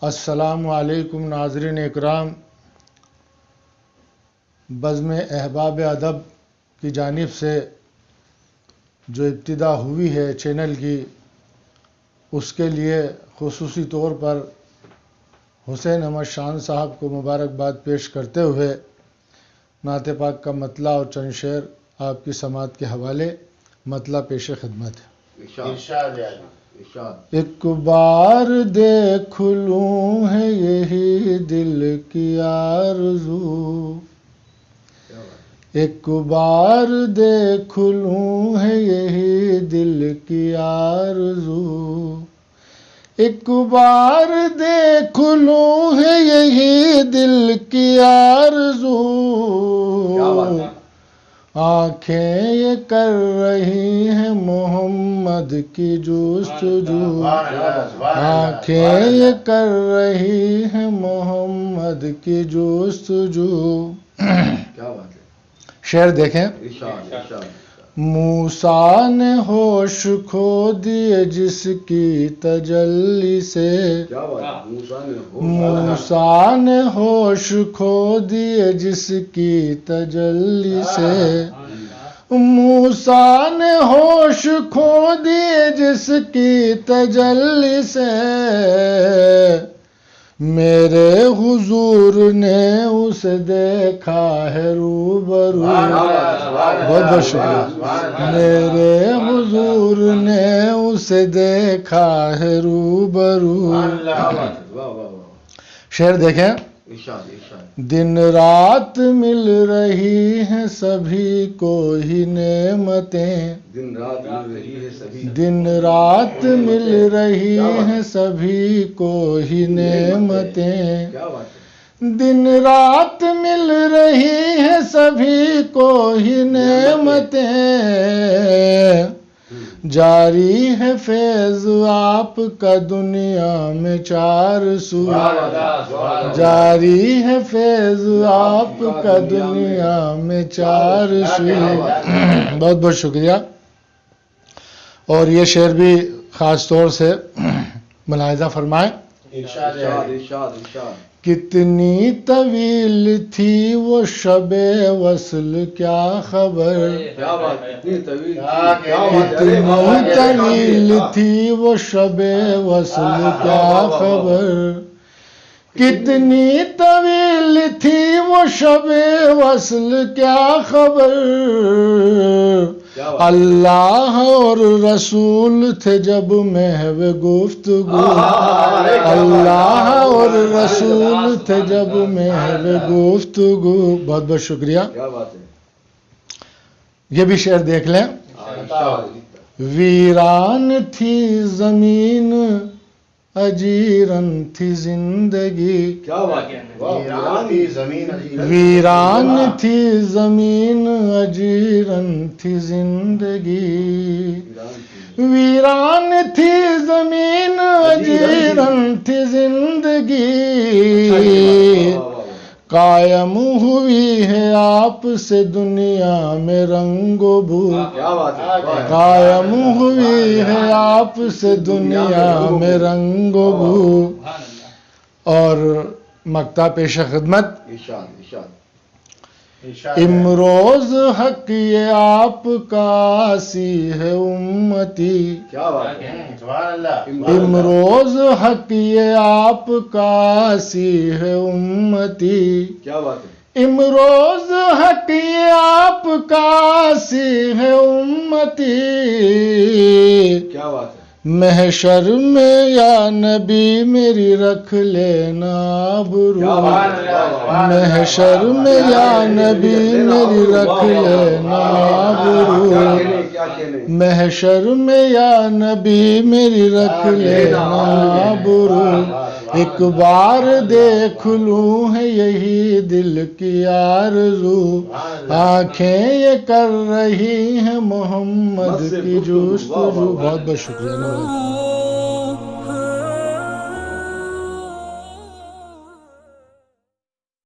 السلام علیکم ناظرین اکرام، بزم احباب ادب کی جانب سے جو ابتدا ہوئی ہے چینل کی، اس کے لیے خصوصی طور پر حسین احمد شان صاحب کو مبارکباد پیش کرتے ہوئے نعت پاک کا مطلع اور چند شعر آپ کی سماعت کے حوالے مطلع پیش خدمت ہے۔ ایک بار دیکھ لوں ہے یہی دل کی آرزو، ایک بار دیکھ لوں ہے یہی دل کی آرزو، ایک بار دیکھ لوں ہے یہی دل کی آرزو، آنکھیں یہ کر رہی ہیں محمد کی جستجو، آنکھیں یہ کر رہی ہیں محمد کی جستجو۔ شعر دیکھیں۔ موسیٰ نے ہوش کھو دیے جس کی تجلی سے، موسیٰ نے ہوش کھو دیے جس کی تجلی سے، موسیٰ نے ہوش کھو دیے جس کی تجلی سے، میرے حضور نے اسے دیکھا ہے روبرو، بہت بہت شکریہ۔ میرے حضور نے اسے دیکھا ہے روبرو۔ شعر دیکھیں۔ دن رات مل رہی ہیں سبھی کو ہی نعمتیں، دن رات مل رہی ہیں سبھی کو ہی نعمتیں، دن رات مل رہی ہیں سبھی کو ہی نعمتیں، جاری ہے فیض آپ کا دنیا میں چار سو، جاری ہے فیض آپ کا دنیا میں چار سو۔ بہت بہت شکریہ۔ اور یہ شعر بھی خاص طور سے ملاحظہ فرمائیں۔ کتنی طویل تھی وہ شب وصل کیا خبر، کتنی طویل تھی وہ شب وصل کیا خبر، کتنی طویل تھی وہ شب وصل کیا خبر، اللہ اور رسول تھے جب محو گفتگو، اللہ اور رسول تھے جب محو گفتگو۔ بہت بہت شکریہ۔ یہ بھی شعر دیکھ لیں۔ ویران تھی زمین اجیرن تھی زندگی، ویران تھی زمین اجیرن تھی زندگی، ویران تھی زمین اجیرن تھی زندگی، قائم ہوئی ہے آپ سے دنیا میں رنگ و بو، قائم ہوئی ہے آپ سے دنیا میں رنگ و بو۔ اور مقطع پیش خدمت۔ امروز حق یہ آپ کا عاصی ہے امتی، امروز حق یہ آپ کا عاصی ہے امتی، امروز حق یہ آپ کا عاصی ہے امتی، محشر میں یا نبی میری رکھ لینا آبرو، محشر میں یا نبی میری رکھ لینا آبرو، محشر میں یا نبی میری رکھ لینا آبرو، ایک بار دیکھ لوں ہے یہی دل کی آرزو، آنکھیں یہ کر رہی ہیں محمد کی جستجو۔ بہت بہت شکریہ۔